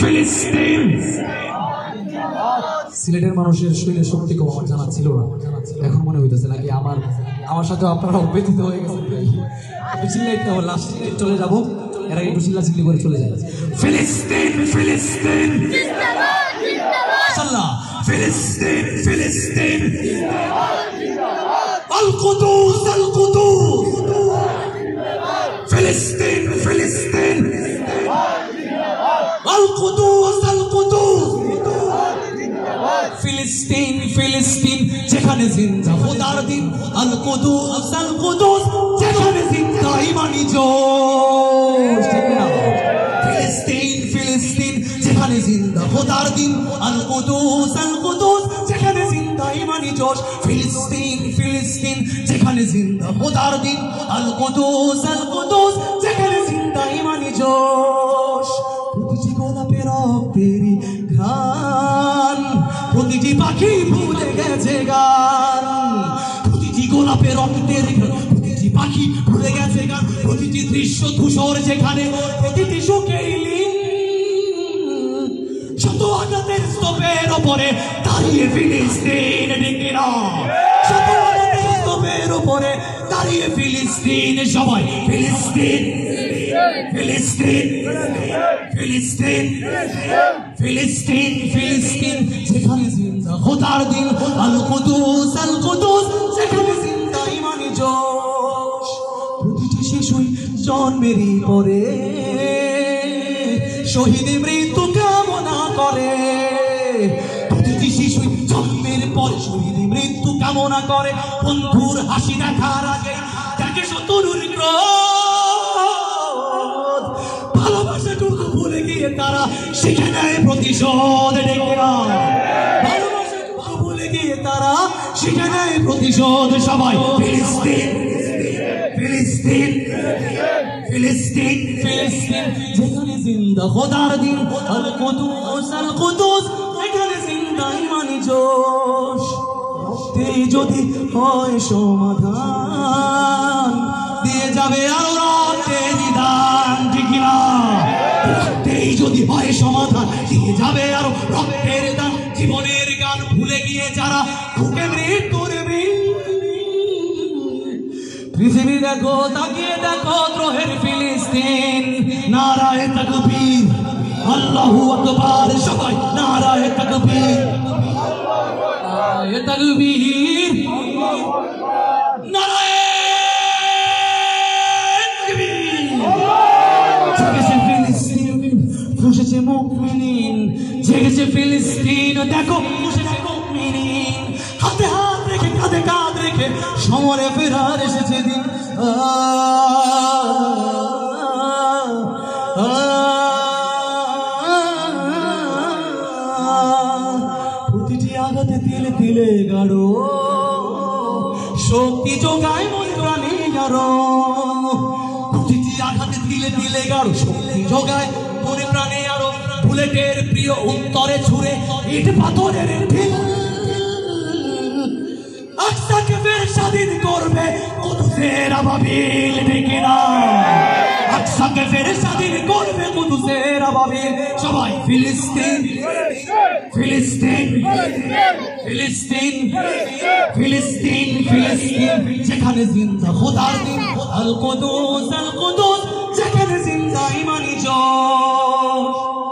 ফিলিস্তিন। সিলেটের মানুষের শরীরের শক্তি কম আমার জানা ছিল না, এখন মনে হইতেছে নাকি আমার সাথে আপনারা অব্যথিত হয়ে গেছেন। একটু চিল্লাইতে হবে, লাস্ট চলে যাবো, এর আগে একটু চিল্লাচিল্লি করে চলে যায়। ফিলিস্তিন ফিলিস্তিন সাল্লাহ, ফিলিস্তিন ফিলিস্তিন, আল কুদুস আল কুদুস, ফিলিস্তিন ফিলিস্তিন, আল কুদুস আল কুদুস, ফিলিস্তিন ফিলিস্তিন যেখানে জিন্দা খোদার দিন, আল কুদুস যেখানে জিন্দা ইমানি জোশ। ফিলিস্তিন ফিলিস্তিন যেখানে জিন্দা খোদার দিন, আল কুদুস যেখানে জিন্দা ইমানি জোশ। ফিলিস্তিন ফিলিস্তিন যেখানে জিন্দা খোদার দিন, আল কুদুস যেখানে জিন্দা ইমানি জোশ। প্রতিটি গোলাপে রক্তেরই ঘ্রাণ, প্রতিটি পাখি ভুলে গেছে গান, প্রতিটি গোলাপে রক্তের ঘ্রাণ, প্রতিটি পাখি ভুলে গেছে গান, প্রতিটি দৃশ্য ধূসর যেখানে, প্রতিটি শোকের লিন, শত আঘাতের স্তূপের ওপরে দাঁড়িয়ে ফিলিস্তিন ডেকে না, শত আঘাতের স্তূপের ওপরে দাঁড়িয়ে ফিলিস্তিন। সবাই ফিলিস্তিন ফিলিস্তিন ফিলিস্তিন ফিলিস্তিন ফিলিস্তিন যেখানে জিন্দা খোদার দিন, আল কুদুস যেখানে জিন্দা ইমানি জোশ। প্রতিটি শিশুই জন্মেরই পরে শহীদ মৃত্যু কামনা করে, প্রতিটি শিশুই জন্মের পরে শহীদ মৃত্যু কামনা করে। বন্ধুর হাসি দেখার আগে দেখে শত্রুর ক্রোধ, ভালোবাসাটুকু ভুলে গিয়ে তারা শিখে নেয় প্রতিশোধ ডেকে না, ভালোবাসাটুকু ভুলে গিয়ে তারা শিখে নেয় প্রতিশোধ। সবাই ফিলিস্তিন ফিলিস্তিন ফিলিস্তিন ফিলিস্তিন যেখানে জিন্দা খোদার দিন, আল কুদুস যেখানে জিন্দা ইমানি জোশ। রক্তেই যদি হয় সমাধান, দিয়ে যাবে আরো রক্তের দান, ঠিক না? রক্তেই যদি হয় সমাধান, দিয়ে যাবে আরো রক্তের দান। জীবনের গান ভুলে গিয়ে যারা বুকে মৃত্যুর পৃথিবী দেখো, তাকিয়ে দেখো দ্রোহের ফিলিস্তিন। নারায়ে তাকবীর, আল্লাহু আকবার, সবাই নারায়ে তাকবীর, নারায়ে তাকবীর, নারায়ে তাকবীর। জেগেছে ফিলিস্তিন, ফুঁসেছে মুমিনিন, জেগেছে ফিলিস্তিন, দেখো ফুঁসেছে মুমিনিন। হাতে হাত রেখে কাঁধে কাঁধ রেখে সমরে ফেরার এসেছে দিন। প্রতিটি আঘাতে তিলে তিলে গাঢ় শক্তি যোগায় মন প্রাণে গাঢ়, প্রতিটি আঘাতে তিলে তিলে গাঢ় শক্তি যোগায় মন প্রাণে আরো। বুলেটের প্রিয় উত্তরে ছুড়ে ইট পাথরের ঢিল, আকসাকে ফের স্বাধীন করবে কুদুসের আবাবিল ডেকে না, আকসাকে ফের স্বাধীন করবে কুদুসের আবাবিল। সবাই ফিলিস্তিন ফিলিস্তিন ফিলিস্তিন ফিলিস্তিন ফিলিস্তিন যেখানে জিন্দা খোদার দিন, আল কুদুস যেখানে জিন্দা ইমানি জোশ।